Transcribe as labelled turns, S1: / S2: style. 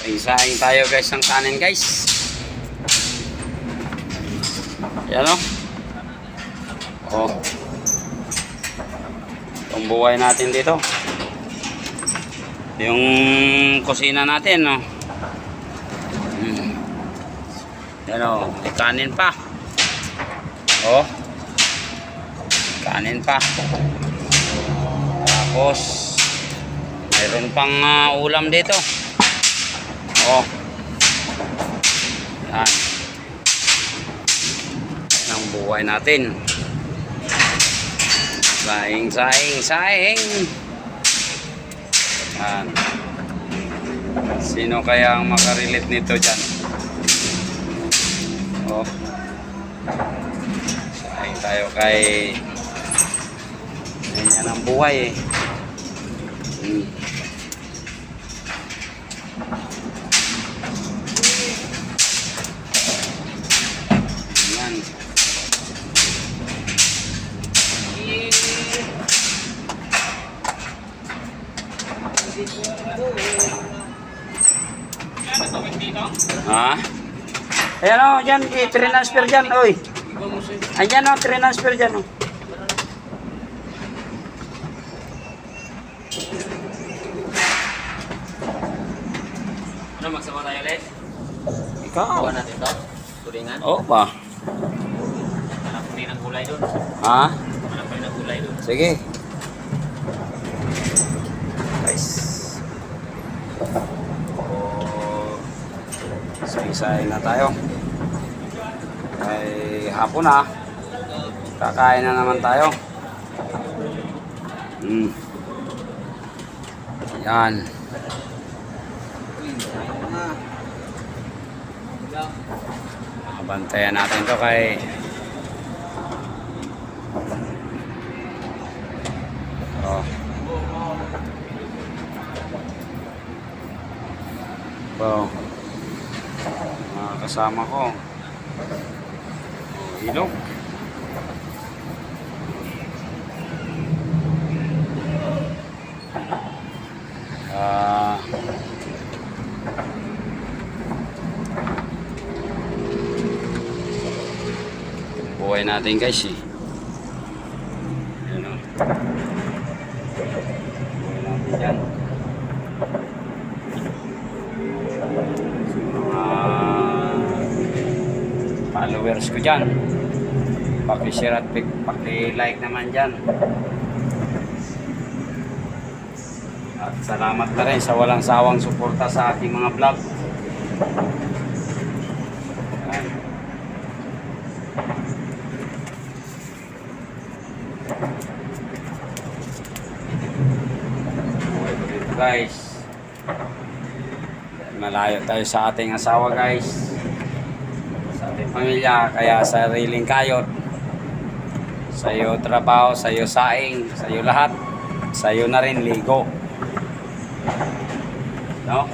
S1: Isahin tayo guys ng kanin guys. Yan o. Oh. Itong buhay natin dito. Yung kusina natin no. Yan o. May kanin pa. Oh. Kanin pa. Tapos mayroon pang ulam dito. Oh. Yan. Ang buhay natin. Saing, saing, saing. Yan. Sino kaya ang makarelate nito dyan? Oh. Saing tayo kay ganyan ang buhay eh. Yan. Ha? Ayan o, dyan, i-transfer dyan, oy. Ayan o, transfer dyan o.
S2: Ano, magsama tayo ulit?
S1: Ikaw?
S2: Gawa natin to? Tulingan?
S1: Oo ba?
S2: Hanap ko rin ng gulay doon.
S1: Ha?
S2: Hanap ko rin ng gulay doon.
S1: Sige. Guys. So, isahin na tayo. Ay, hapon na. Kakain na naman tayo. Yan. Bantayan natin to kay oh. Oh. Mga kasama ko. Oh, ilog. Buhay natin guys eh. Ayan o. Buhay natin dyan. Mga followers ko dyan. Paki-share at paki-like naman dyan. At salamat na rin sa walang sawang suporta sa aking mga vlog. Guys, malayo tayo sa ating asawa guys, sa ating pamilya, kaya sariling kayod, sa iyo trabaho, sa iyo saing, sa iyo lahat, sa iyo na rin ligo, no?